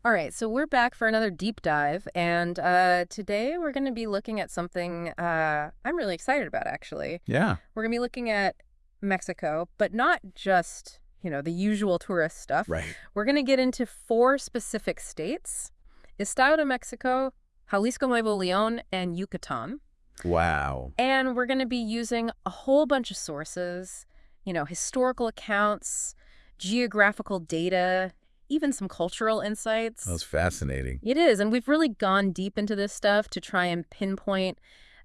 All right, so we're back for another deep dive, and today we're going to be looking at something I'm really excited about, actually. Yeah. We're going to be looking at Mexico, but not just, the usual tourist stuff. Right. We're going to get into four specific states: Estado de Mexico, Jalisco Nuevo León, and Yucatan. Wow. And we're going to be using a whole bunch of sources, historical accounts, geographical data, even some cultural insights. That's fascinating. It is, and we've really gone deep into this stuff to try and pinpoint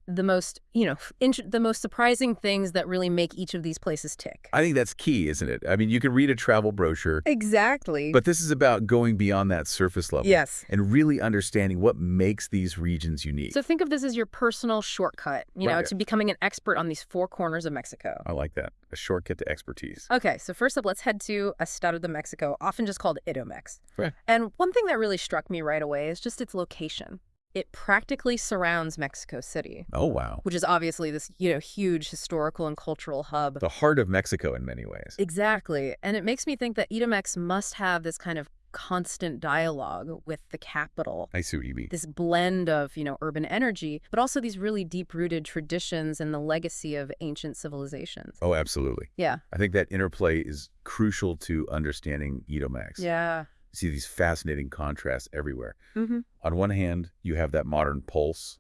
the most, the most surprising things that really make each of these places tick. I think that's key, isn't it? I mean, you can read a travel brochure, Exactly. but this is about going beyond that surface level. Yes. And really understanding what makes these regions unique. So think of this as your personal shortcut, Right. to becoming an expert on these four corners of Mexico. I like that. A shortcut to expertise. Okay, so first up, let's head to Estado de Mexico, often just called Idomex. Right. And one thing that really struck me right away is just its location. It practically surrounds Mexico City, Oh, wow. which is obviously this, huge historical and cultural hub. The heart of Mexico in many ways. Exactly. And it makes me think that Idomex must have this kind of constant dialogue with the capital. I see what you mean. This blend of, urban energy, but also these really deep-rooted traditions and the legacy of ancient civilizations. Oh, absolutely. Yeah. I think that interplay is crucial to understanding Edomex. Yeah. You see these fascinating contrasts everywhere. Mm-hmm. On one hand, you have that modern pulse,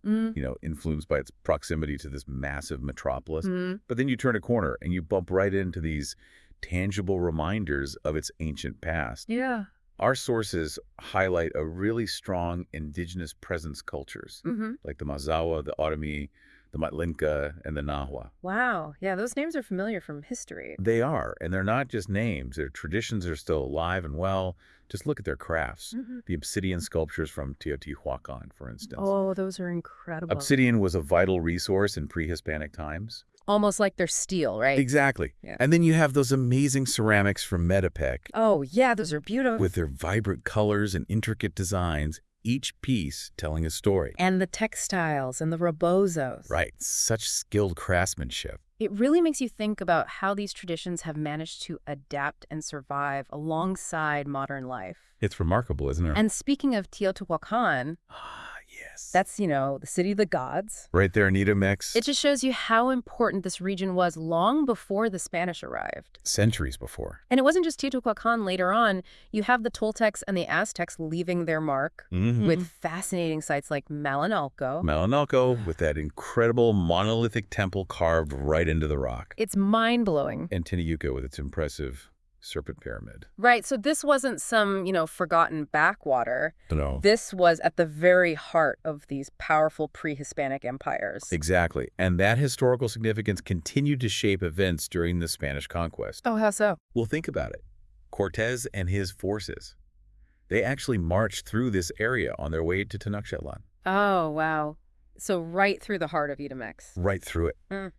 influenced by its proximity to this massive metropolis. Mm-hmm. But then you turn a corner and you bump right into these tangible reminders of its ancient past. Yeah. Our sources highlight a really strong indigenous presence cultures, Mm-hmm. like the Mazawa, the Otomi, the Matlinka, and the Nahua. Wow. Yeah, those names are familiar from history. They are, and they're not just names. Their traditions are still alive and well. Just look at their crafts. Mm-hmm. The obsidian sculptures from Teotihuacan, for instance. Oh, those are incredible. Obsidian was a vital resource in pre-Hispanic times. Almost like they're steel, right? Exactly. Yeah. And then you have those amazing ceramics from Metepec Oh, yeah, those are beautiful. with their vibrant colors and intricate designs, each piece telling a story. And the textiles and the rebozos. Right. Such skilled craftsmanship. It really makes you think about how these traditions have managed to adapt and survive alongside modern life. It's remarkable, isn't it? And speaking of Teotihuacan, Ah, yes. that's, the city of the gods. Right there in Edomex, It just shows you how important this region was long before the Spanish arrived. centuries before. And it wasn't just Teotihuacan later on. You have the Toltecs and the Aztecs leaving their mark with fascinating sites like Malinalco. Malinalco with that incredible monolithic temple carved right into the rock. It's mind-blowing. And Tinayuca with its impressive serpent pyramid. Right, so this wasn't some, forgotten backwater. No. This was at the very heart of these powerful pre-Hispanic empires. Exactly. And that historical significance continued to shape events during the Spanish conquest. Oh, how so? Well, think about it. Cortez and his forces, they actually marched through this area on their way to Tenochtitlan. Oh, wow. So right through the heart of Edomex. Right through it. Mm.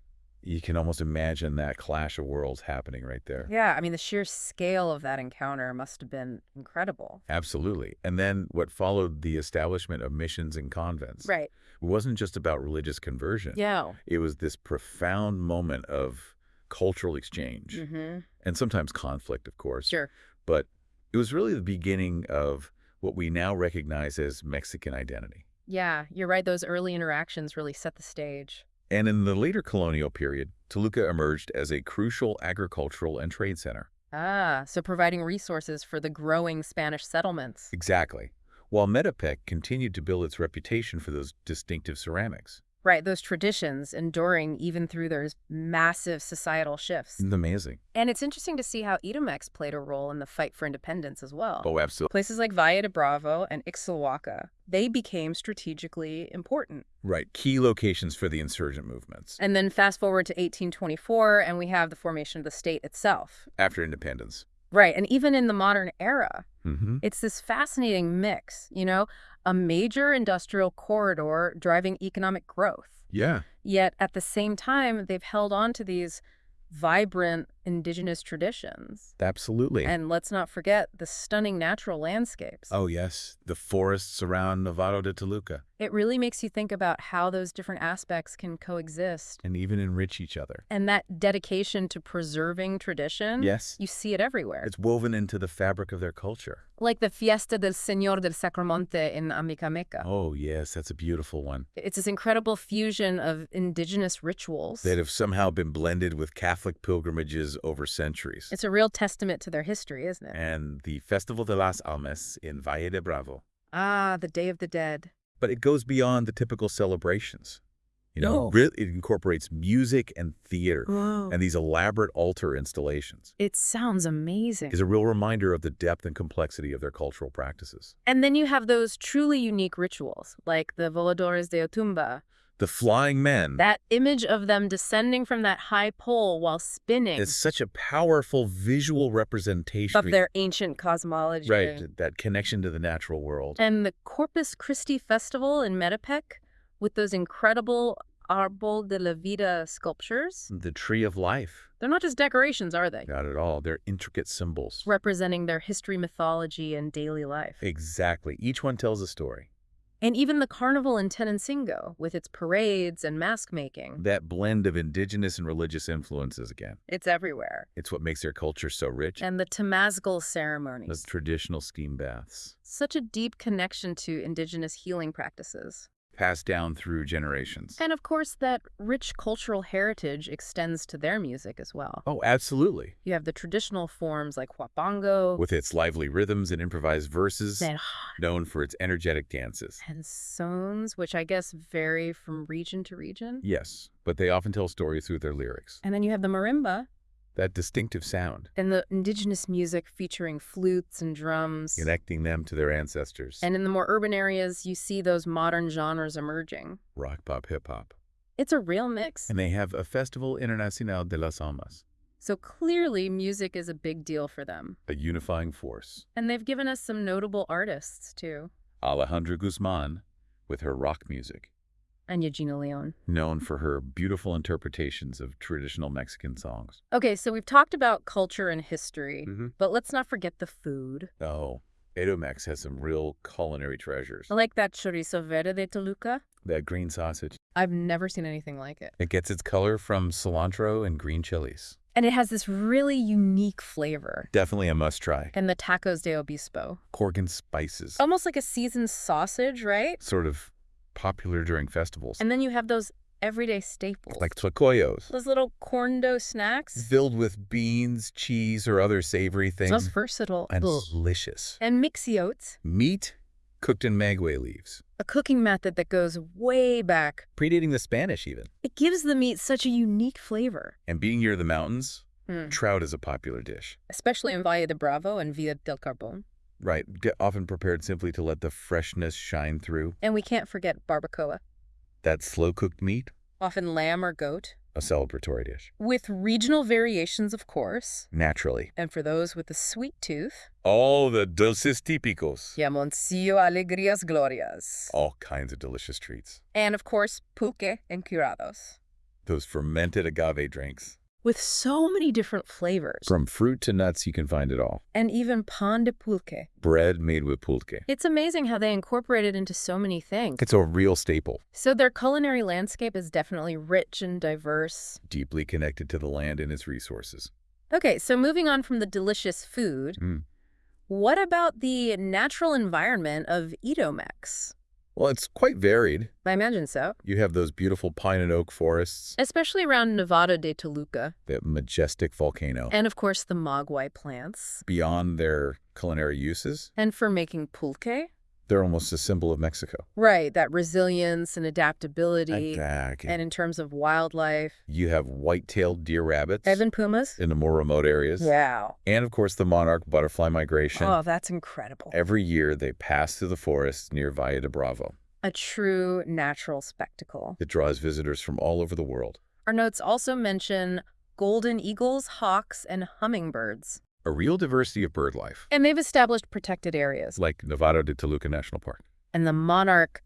You can almost imagine that clash of worlds happening right there. Yeah, I mean, the sheer scale of that encounter must have been incredible. Absolutely. And then what followed the establishment of missions and convents. Right. It wasn't just about religious conversion. Yeah. It was this profound moment of cultural exchange Mm-hmm. and sometimes conflict, of course. Sure. But it was really the beginning of what we now recognize as Mexican identity. Yeah, you're right. Those early interactions really set the stage. And in the later colonial period, Toluca emerged as a crucial agricultural and trade center. Ah, so providing resources for the growing Spanish settlements. Exactly. While Metepec continued to build its reputation for those distinctive ceramics. Right, those traditions enduring even through those massive societal shifts. It's amazing. And it's interesting to see how Edomex played a role in the fight for independence as well. Oh, absolutely. Places like Valle de Bravo and Ixtlahuaca, they became strategically important. Right. Key locations for the insurgent movements. And then fast forward to 1824, and we have the formation of the state itself. After independence. Right, and even in the modern era, Mm-hmm. it's this fascinating mix, a major industrial corridor driving economic growth. Yeah. Yet at the same time, they've held on to these vibrant indigenous traditions. Absolutely. And let's not forget the stunning natural landscapes. Oh, yes. The forests around Novato de Toluca. It really makes you think about how those different aspects can coexist. And even enrich each other. And that dedication to preserving tradition, Yes. you see it everywhere. It's woven into the fabric of their culture. Like the Fiesta del Señor del Sacramonte in Amicameca. Oh, yes, that's a beautiful one. It's this incredible fusion of indigenous rituals. That have somehow been blended with Catholic pilgrimages over centuries. It's a real testament to their history, isn't it? And the Festival de las Almas in Valle de Bravo. Ah, the Day of the Dead. But it goes beyond the typical celebrations. No. It incorporates music and theater Whoa. and these elaborate altar installations. It sounds amazing. Is a real reminder of the depth and complexity of their cultural practices. And then you have those truly unique rituals, like the Voladores de Otumba. The flying men. That image of them descending from that high pole while spinning. Is such a powerful visual representation Of their ancient cosmology. Right, that connection to the natural world. And the Corpus Christi Festival in Metepec with those incredible Árbol de la Vida sculptures. The Tree of Life. They're not just decorations, are they? Not at all. They're intricate symbols. Representing their history, mythology, and daily life. Exactly. Each one tells a story. And even the carnival in Tenancingo, with its parades and mask-making. That blend of indigenous and religious influences again. It's everywhere. It's what makes their culture so rich. And the Temazcal ceremonies. The traditional steam baths. Such a deep connection to indigenous healing practices. Passed down through generations. And of course, that rich cultural heritage extends to their music as well. Oh, absolutely. You have the traditional forms like huapango. With its lively rhythms and improvised verses. Known for its energetic dances. And sones, which I guess vary from region to region. Yes, but they often tell stories through their lyrics. And then you have the marimba. That distinctive sound. And the indigenous music featuring flutes and drums. Connecting them to their ancestors. And in the more urban areas, you see those modern genres emerging. Rock, pop, hip hop. It's a real mix. And they have a Festival Internacional de las Almas. So clearly, music is a big deal for them. A unifying force. And they've given us some notable artists, too. Alejandra Guzman, with her rock music. And Eugenia Leon. Known for her beautiful interpretations of traditional Mexican songs. Okay, so we've talked about culture and history, but let's not forget the food. Oh, Edomex has some real culinary treasures. I like that chorizo verde de Toluca. That green sausage. I've never seen anything like it. It gets its color from cilantro and green chilies. And it has this really unique flavor. Definitely a must-try. And the tacos de obispo. Cork and spices. Almost like a seasoned sausage, right? Sort of popular during festivals. And then you have those everyday staples. Like tlacoyos. Those little corn dough snacks. Filled with beans, cheese, or other savory things. Smells versatile. And delicious. And mixiotes. Meat cooked in maguey leaves. A cooking method that goes way back. Predating the Spanish, even. It gives the meat such a unique flavor. And being near the mountains, trout is a popular dish. Especially in Valle de Bravo and Villa del Carbon. Right, often prepared simply to let the freshness shine through. And we can't forget barbacoa. That slow-cooked meat. Often lamb or goat. A celebratory dish. With regional variations, of course. Naturally. And for those with a sweet tooth. All the dulces típicos. Jamoncillo alegrías glorias. All kinds of delicious treats. And of course, pulque and curados. Those fermented agave drinks. With so many different flavors. From fruit to nuts, you can find it all. And even pan de pulque. Bread made with pulque. It's amazing how they incorporate it into so many things. It's a real staple. So their culinary landscape is definitely rich and diverse. Deeply connected to the land and its resources. Okay, so moving on from the delicious food, what about the natural environment of Edomex? Well, it's quite varied. I imagine so. You have those beautiful pine and oak forests. Especially around Nevado de Toluca. The majestic volcano. And of course the maguey plants. Beyond their culinary uses. And for making pulque. They're almost a symbol of Mexico. Right, that resilience and adaptability. Exactly. And in terms of wildlife. You have white-tailed deer rabbits. Even pumas. In the more remote areas. Wow. And of course the monarch butterfly migration. Oh, that's incredible. Every year they pass through the forests near Valle de Bravo. A true natural spectacle. It draws visitors from all over the world. Our notes also mention golden eagles, hawks, and hummingbirds. A real diversity of bird life. And they've established protected areas. Like Nevado de Toluca National Park. And the Monarch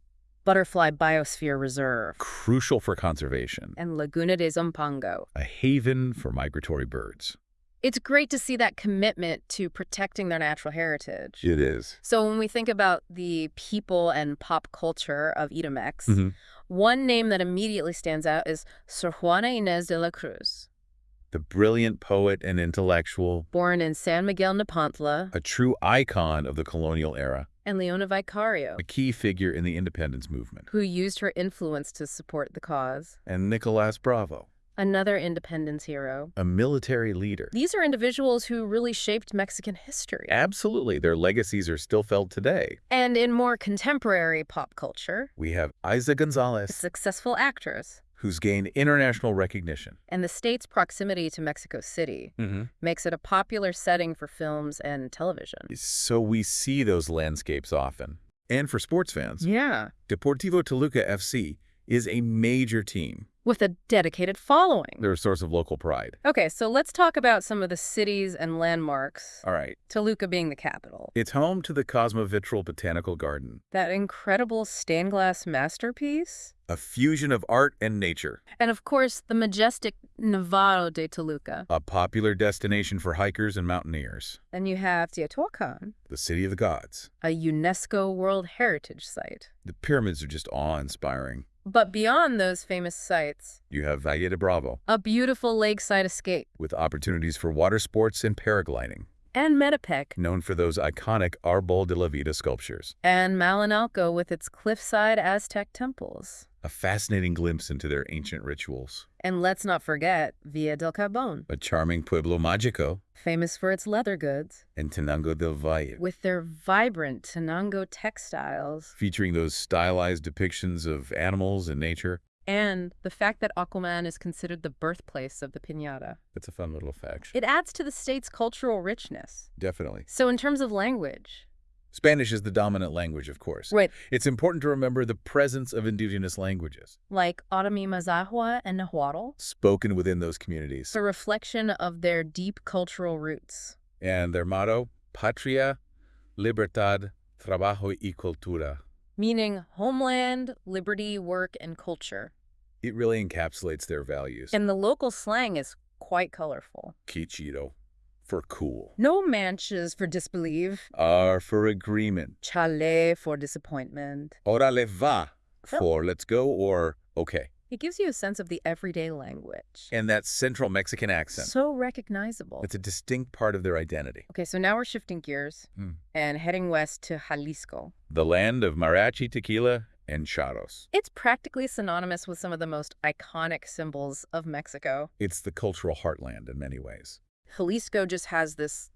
Butterfly Biosphere Reserve. Crucial for conservation. And Laguna de Zumpango. A haven for migratory birds. It's great to see that commitment to protecting their natural heritage. It is. So when we think about the people and pop culture of Edomex, hmm one name that immediately stands out is Sor Juana Inés de la Cruz. The brilliant poet and intellectual, Born in San Miguel Nepantla, a true icon of the colonial era, and Leona Vicario, a key figure in the independence movement, who used her influence to support the cause. and Nicolas Bravo, Another independence hero. a military leader. These are individuals who really shaped Mexican history. Absolutely, their legacies are still felt today. And in more contemporary pop culture, We have Isa Gonzalez, successful actors. who's gained international recognition. And the state's proximity to Mexico City makes it a popular setting for films and television. So we see those landscapes often. And for sports fans, Yeah. Deportivo Toluca FC is a major team. With a dedicated following. They're a source of local pride. Okay, so let's talk about some of the cities and landmarks, All right. Toluca being the capital. It's home to the Cosmovitral Botanical Garden, That incredible stained glass masterpiece. a fusion of art and nature, And of course, the majestic Nevado de Toluca. a popular destination for hikers and mountaineers, Then you have Teotihuacan, the city of the gods. a UNESCO World Heritage Site. The pyramids are just awe-inspiring. But beyond those famous sites, You have Valle de Bravo, a beautiful lakeside escape. with opportunities for water sports and paragliding, And Metepec. known for those iconic Arbol de la Vida sculptures. And Malinalco with its cliffside Aztec temples. A fascinating glimpse into their ancient rituals. And let's not forget Villa del Carbón, A charming Pueblo Mágico, famous for its leather goods, and Tenango del Valle, with their vibrant Tenango textiles. featuring those stylized depictions of animals and nature. And the fact that Aquaman is considered the birthplace of the piñata. That's a fun little fact. It adds to the state's cultural richness. Definitely. So in terms of language, Spanish is the dominant language, of course. right, It's important to remember the presence of indigenous languages like Otomi Mazahua and Nahuatl, spoken within those communities. it's a reflection of their deep cultural roots. And their motto, Patria, Libertad, Trabajo y Cultura. Meaning homeland, liberty, work, and culture. It really encapsulates their values. And the local slang is quite colorful. Quichito, for cool. No manches for disbelief. R for agreement. Chale for disappointment. Órale va for let's go or okay. It gives you a sense of the everyday language. And that central Mexican accent. So recognizable. It's a distinct part of their identity. Okay, so now we're shifting gears Hmm. and heading west to Jalisco. The land of mariachi, tequila, and charros. It's practically synonymous with some of the most iconic symbols of Mexico. It's the cultural heartland in many ways. Jalisco just has this,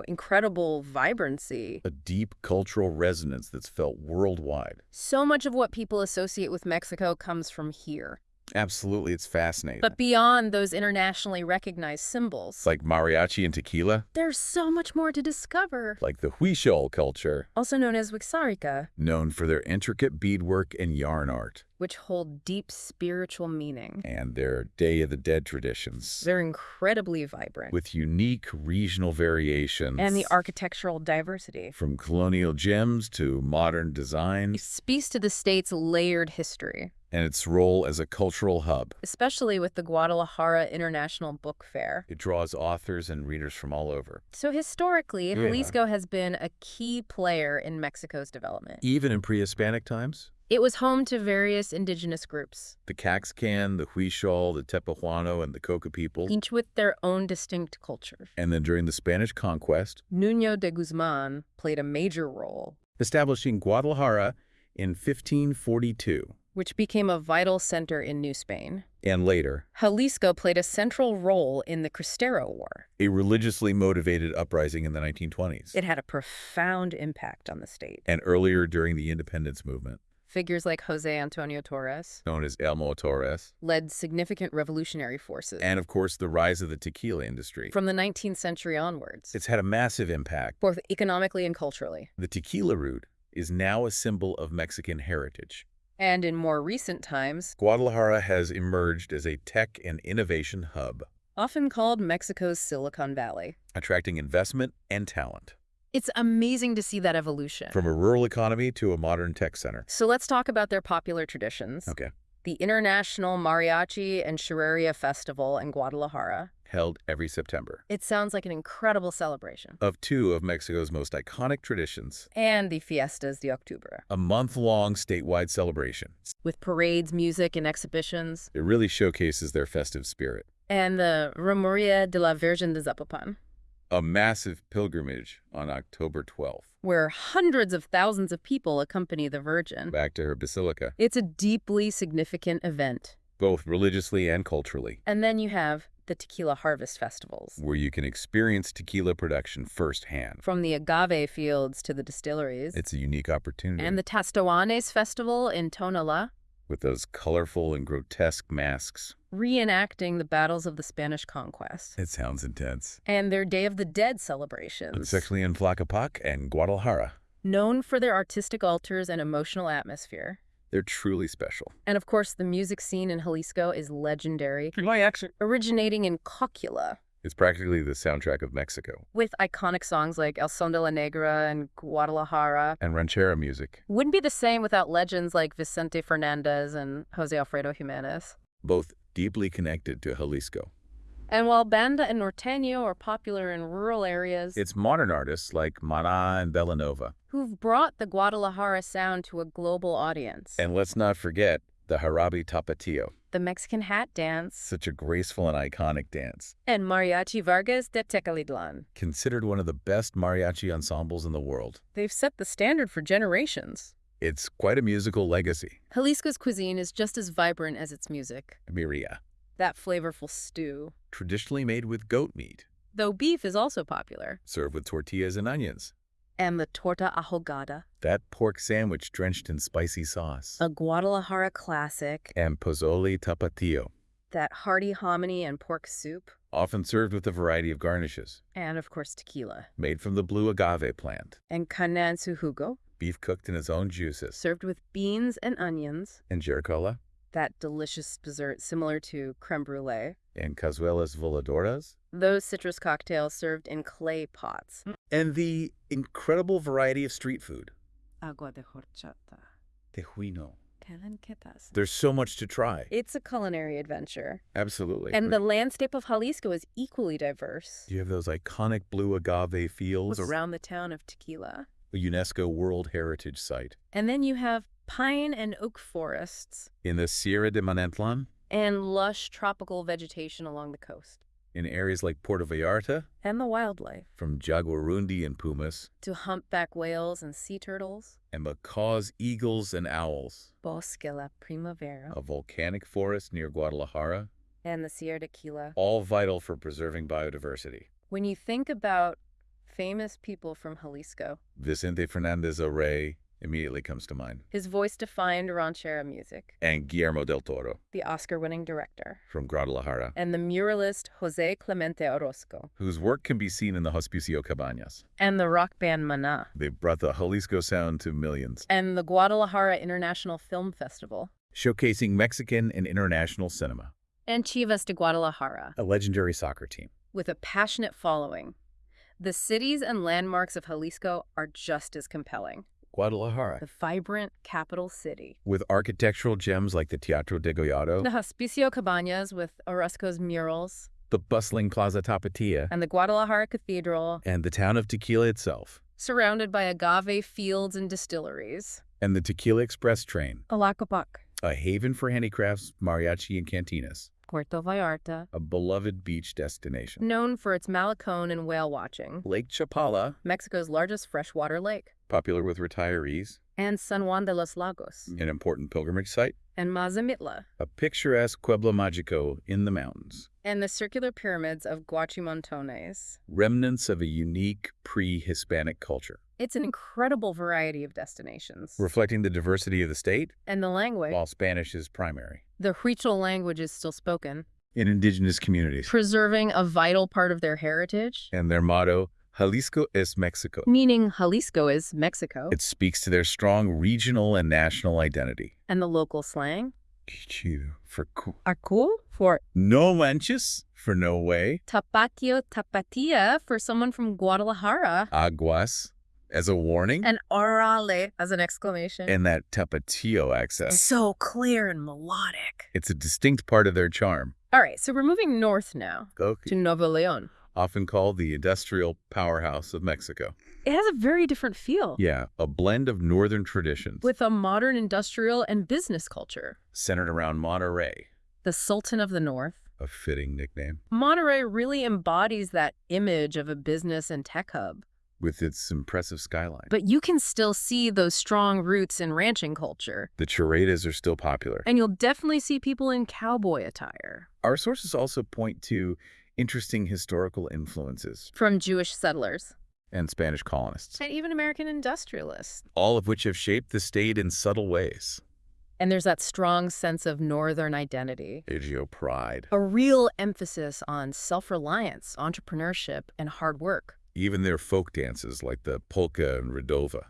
incredible vibrancy. A deep cultural resonance that's felt worldwide. So much of what people associate with Mexico comes from here. Absolutely, it's fascinating. But beyond those internationally recognized symbols, It's like mariachi and tequila, there's so much more to discover. like the Huichol culture, Also known as Wixárika, known for their intricate beadwork and yarn art, which hold deep spiritual meaning. and their Day of the Dead traditions, They're incredibly vibrant. with unique regional variations. And the architectural diversity. From colonial gems to modern It designs, speaks to the state's layered history, and its role as a cultural hub. especially with the Guadalajara International Book Fair. It draws authors and readers from all over. So historically, Yeah. Jalisco has been a key player in Mexico's development. Even in pre-Hispanic times, It was home to various indigenous groups, the Caxcan, the Huichol, the Tepehuano, and the Coca people. each with their own distinct culture. And then during the Spanish conquest, Nuño de Guzman played a major role, establishing Guadalajara in 1542. which became a vital center in New Spain. And later, Jalisco played a central role in the Cristero War. a religiously motivated uprising in the 1920s. It had a profound impact on the state. And earlier during the independence movement, Figures like Jose Antonio Torres known as El Torres, led significant revolutionary forces and of course the rise of the tequila industry. from the 19th century onwards, It's had a massive impact. both economically and culturally. The tequila root is now a symbol of Mexican heritage. And in more recent times, Guadalajara has emerged as a tech and innovation hub, often called Mexico's Silicon Valley. attracting investment and talent. It's amazing to see that evolution. From a rural economy to a modern tech center. So let's talk about their popular traditions. Okay. The International Mariachi and Churreria Festival in Guadalajara. held every September. It sounds like an incredible celebration. Of two of Mexico's most iconic traditions, And the Fiestas de Octubre, a month-long statewide celebration. with parades, music, and exhibitions. It really showcases their festive spirit. And the Romería de la Virgen de Zapopan, A massive pilgrimage on October 12th, where hundreds of thousands of people accompany the Virgin. back to her basilica, It's a deeply significant event. both religiously and culturally, And then you have the tequila harvest festivals. where you can experience tequila production firsthand. From the agave fields to the distilleries. It's a unique opportunity. And the Tastoanes festival in Tonala, with those colorful and grotesque masks. reenacting the battles of the Spanish conquest. It sounds intense. And their Day of the Dead celebrations. Especially in Tlaquepaque and Guadalajara. Known for their artistic altars and emotional atmosphere. They're truly special. And of course, the music scene in Jalisco is legendary, originating in Cocula, It's practically the soundtrack of Mexico. with iconic songs like El Son de la Negra and Guadalajara. And ranchera music, Wouldn't be the same without legends like Vicente Fernandez and Jose Alfredo Jimenez. both deeply connected to Jalisco. And while banda and norteño are popular in rural areas, It's modern artists like Mana and Belanova. who've brought the Guadalajara sound to a global audience. And let's not forget the Jarabe Tapatio, The Mexican hat dance. such a graceful and iconic dance. And Mariachi Vargas de Tecalitlan. Considered one of the best mariachi ensembles in the world. They've set the standard for generations. It's quite a musical legacy. Jalisco's cuisine is just as vibrant as its music. Miria, That flavorful stew. traditionally made with goat meat, Though beef is also popular. served with tortillas and onions. And the torta ahogada. That pork sandwich drenched in spicy sauce. A Guadalajara classic. And pozole tapatio, That hearty hominy and pork soup. often served with a variety of garnishes. And of course tequila. Made from the blue agave plant. And carne en su jugo. Beef cooked in its own juices. Served with beans and onions. And jericola. That delicious dessert similar to creme brulee. And cazuelas voladoras. Those citrus cocktails served in clay pots. And the incredible variety of street food. Agua de horchata. Tejuino. Palanquetas. There's so much to try. It's a culinary adventure. Absolutely. And the landscape of Jalisco is equally diverse. You have those iconic blue agave fields. Around the town of Tequila. A UNESCO World Heritage Site. And then you have pine and oak forests In the Sierra de Manantlan. and lush tropical vegetation along the coast. In areas like Puerto Vallarta. And the wildlife. From jaguarundi and pumas. To humpback whales and sea turtles. And macaws, eagles, and owls. Bosque la Primavera. A volcanic forest near Guadalajara. And the Sierra de Tequila. All vital for preserving biodiversity. When you think about famous people from Jalisco, Vicente Fernandez Rey immediately comes to mind. his voice-defined ranchera music, And Guillermo del Toro the Oscar-winning director, from Guadalajara, and the muralist Jose Clemente Orozco, whose work can be seen in the Hospicio Cabañas. and the rock band Maná, They've brought the Jalisco sound to millions, and the Guadalajara International Film Festival, showcasing Mexican and international cinema. and Chivas de Guadalajara, A legendary soccer team. with a passionate following. The cities and landmarks of Jalisco are just as compelling. Guadalajara, The vibrant capital city. with architectural gems like the Teatro de Gollado, The Hospicio Cabañas with Orozco's murals, the bustling Plaza Tapatia, and the Guadalajara Cathedral, and the town of Tequila itself, surrounded by agave fields and distilleries. and the Tequila Express train, Tlaquepaque, a haven for handicrafts, mariachi, and cantinas, Puerto Vallarta, a beloved beach destination. known for its malacón and whale watching, Lake Chapala, Mexico's largest freshwater lake, popular with retirees, and San Juan de los Lagos, an important pilgrimage site, and Mazamitla, a picturesque Pueblo Mágico in the mountains, and the circular pyramids of Guachimontones. remnants of a unique pre-Hispanic culture, It's an incredible variety of destinations. reflecting the diversity of the state, And the language, while Spanish is primary. the Huichol language is still spoken, In indigenous communities, preserving a vital part of their heritage, and their motto, Jalisco es Mexico. meaning Jalisco is Mexico, It speaks to their strong regional and national identity. and the local slang, Qué chido, for cool. Acu for No manches, for no way. Tapatio Tapatia for someone from Guadalajara, Aguas, as a warning. and Orale as an exclamation. And that tapatio accent. So clear and melodic. It's a distinct part of their charm. All right, so we're moving north now to Okay. Nuevo Leon. Often called the industrial powerhouse of Mexico. It has a very different feel, Yeah, a blend of northern traditions with a modern industrial and business culture. centered around Monterrey, The Sultan of the North. a fitting nickname, Monterey really embodies that image of a business and tech hub. with its impressive skyline. But you can still see those strong roots in ranching culture. The charretas are still popular. And you'll definitely see people in cowboy attire. Our sources also point to interesting historical influences From Jewish settlers. and Spanish colonists, And even American industrialists. all of which have shaped the state in subtle ways. And there's that strong sense of Northern identity. Agio pride. A real emphasis on self-reliance, entrepreneurship, and hard work. Even their folk dances like the polka and redova.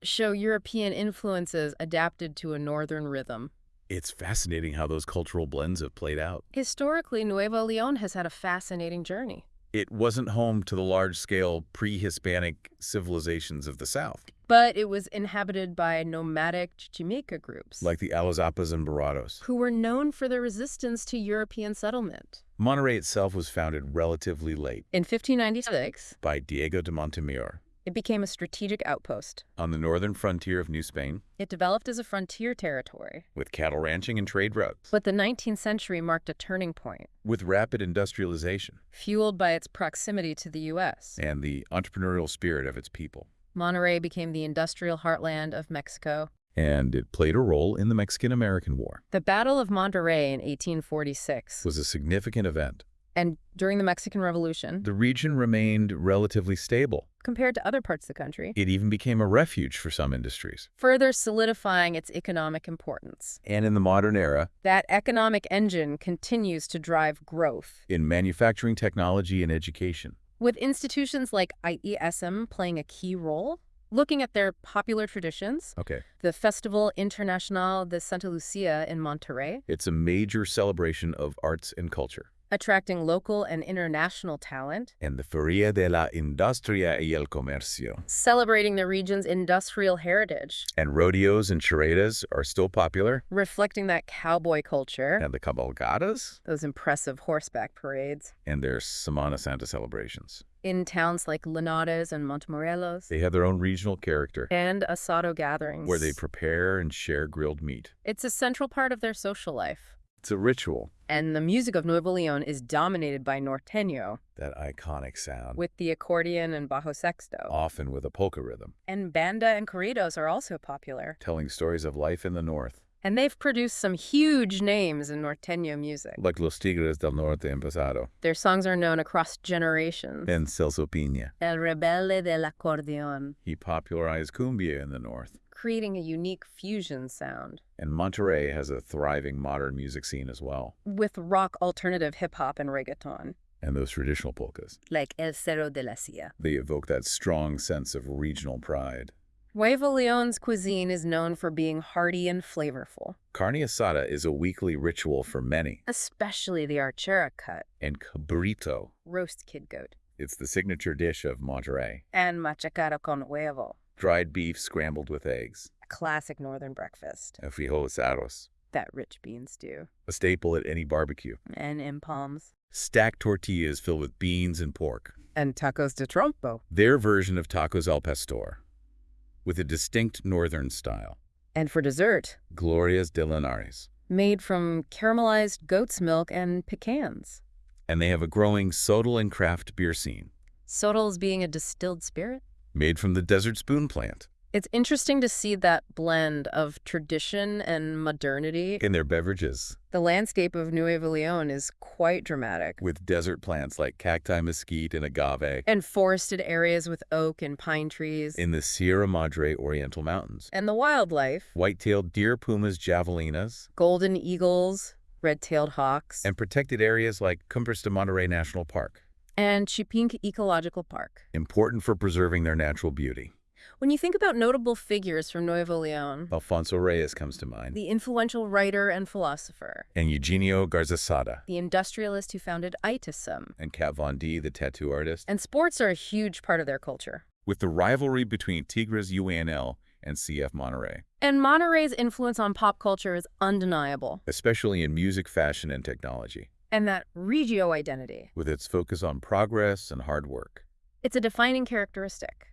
Show European influences adapted to a Northern rhythm. It's fascinating how those cultural blends have played out. Historically, Nuevo Leon has had a fascinating journey. It wasn't home to the large-scale pre-Hispanic civilizations of the South, But it was inhabited by nomadic Chichimeca groups. like the Alazapas and Baratos. Who were known for their resistance to European settlement. Monterrey itself was founded relatively late In 1596, by Diego de Montemor it became a strategic outpost. on the northern frontier of New Spain, It developed as a frontier territory. with cattle ranching and trade routes. But the 19th century marked a turning point, With rapid industrialization fueled by its proximity to the U.S. and the entrepreneurial spirit of its people. Monterrey became the industrial heartland of Mexico. And it played a role in the Mexican-American War. The Battle of Monterrey in 1846, Was a significant event. and during the Mexican Revolution, The region remained relatively stable. compared to other parts of the country, It even became a refuge for some industries. further solidifying its economic importance. And in the modern era, That economic engine continues to drive growth, in manufacturing, technology, and education. with institutions like IESM playing a key role. Looking at their popular traditions, Okay. the Festival Internacional de Santa Lucia in Monterrey, It's a major celebration of arts and culture. attracting local and international talent, And the Feria de la Industria y el Comercio. celebrating the region's industrial heritage, And rodeos and charretas are still popular. reflecting that cowboy culture, And the cabalgatas those impressive horseback parades. and their Semana Santa celebrations. In towns like Linares and Montemorelos, They have their own regional character, and asado gatherings, where they prepare and share grilled meat. it's a central part of their social life. It's a ritual. And the music of Nuevo Leon is dominated by norteño, That iconic sound, with the accordion and bajo sexto. often with a polka rhythm, And banda and corridos are also popular. telling stories of life in the north. And they've produced some huge names in norteño music. Like Los Tigres del Norte en Pasado Their songs are known across generations. and Celso Piña. El Rebelde del Acordeón, He popularized cumbia in the north. creating a unique fusion sound. And Monterrey has a thriving modern music scene as well. With rock, alternative hip-hop, and reggaeton. And those traditional polkas. Like El Cerro de la Silla. They evoke that strong sense of regional pride. Nuevo Leon's cuisine is known for being hearty and flavorful. Carne asada is a weekly ritual for many. Especially the archera cut, And cabrito, roast kid goat, it's the signature dish of Monterrey. and machacado con huevo, Dried beef scrambled with eggs. a classic northern breakfast. And frijoles asados, That rich bean stew. a staple at any barbecue. And impalms. Stacked tortillas filled with beans and pork. And tacos de trompo. Their version of tacos al pastor, with a distinct northern style. And for dessert, Glorias de Linares. made from caramelized goat's milk and pecans. And they have a growing sodal and craft beer scene, Sodals being a distilled spirit. made from the desert spoon plant. It's interesting to see that blend of tradition and modernity. In their beverages, The landscape of Nuevo Leon is quite dramatic. with desert plants like cacti, mesquite, and agave. And forested areas with oak and pine trees. In the Sierra Madre Oriental Mountains. And the wildlife. White-tailed deer, pumas, javelinas. Golden eagles, red-tailed hawks. And protected areas like Cumbres de Monterrey National Park. And Chipinque Ecological Park. Important for preserving their natural beauty. When you think about notable figures from Nuevo Leon, Alfonso Reyes comes to mind. the influential writer and philosopher, And Eugenio Garzasada. the industrialist who founded ITISM, And Kat Von D, the tattoo artist. and sports are a huge part of their culture. With the rivalry between Tigres UANL and CF Monterrey. And Monterrey's influence on pop culture is undeniable. Especially in music, fashion, and technology. And that regio identity, with its focus on progress and hard work. it's a defining characteristic.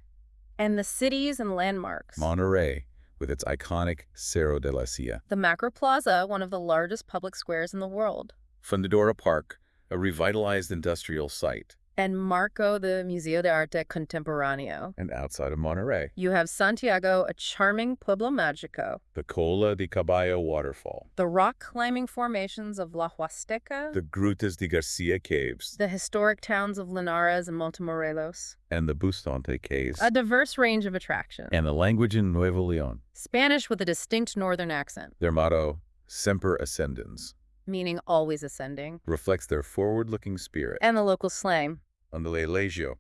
And the cities and landmarks. Monterrey, with its iconic Cerro de la Silla. The Macro Plaza, one of the largest public squares in the world. Fundadora Park, a revitalized industrial site. And Marco, the Museo de Arte Contemporáneo. And outside of Monterrey, You have Santiago, a charming Pueblo Mágico. the Cola de Caballo waterfall. The rock-climbing formations of La Huasteca. The Grutas de Garcia caves. The historic towns of Linares and Montemorelos. And the Bustamante caves. A diverse range of attractions. And the language in Nuevo León. Spanish with a distinct northern accent, Their motto, Semper Ascendens, meaning always ascending. reflects their forward-looking spirit. And the local slang. Andale legio,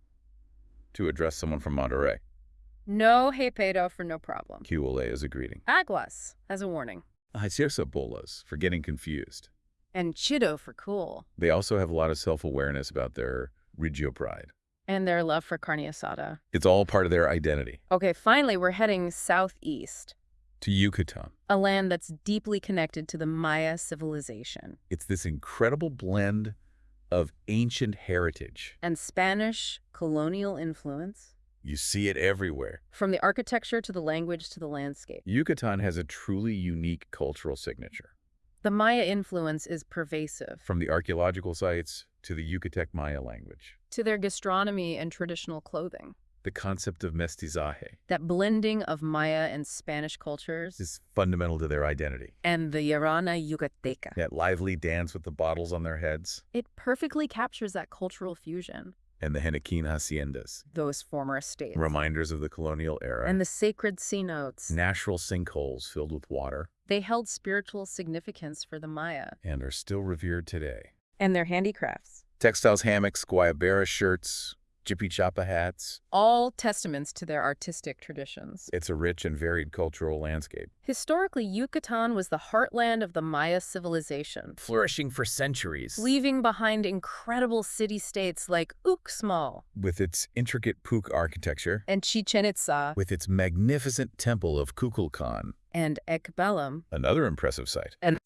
to address someone from Monterrey. No hey pedo for no problem. QLA as a greeting. Aguas as a warning. Hacerse bolas, for getting confused. And chido for cool. They also have a lot of self-awareness about their regio pride. And their love for carne asada. It's all part of their identity. Okay, finally, we're heading southeast. To Yucatan. A land that's deeply connected to the Maya civilization. It's this incredible blend of ancient heritage. And Spanish colonial influence. You see it everywhere. From the architecture to the language to the landscape. Yucatan has a truly unique cultural signature. The Maya influence is pervasive. From the archaeological sites to the Yucatec Maya language. To their gastronomy and traditional clothing. The concept of mestizaje That blending of Maya and Spanish cultures. is fundamental to their identity. And the Yarana Yucateca. That lively dance with the bottles on their heads. It perfectly captures that cultural fusion. And the Henequin haciendas. Those former estates. Reminders of the colonial era. And the sacred cenotes. Natural sinkholes filled with water. They held spiritual significance for the Maya. And are still revered today. And their handicrafts. Textiles, hammocks, guayabera shirts, jippy chapa hats. All testaments to their artistic traditions. It's a rich and varied cultural landscape. Historically, Yucatan was the heartland of the Maya civilization, Flourishing for centuries. leaving behind incredible city-states like Uxmal With its intricate puuk architecture. and Chichen Itza With its magnificent temple of Kukulkan. and Ekbelam. Another impressive site. And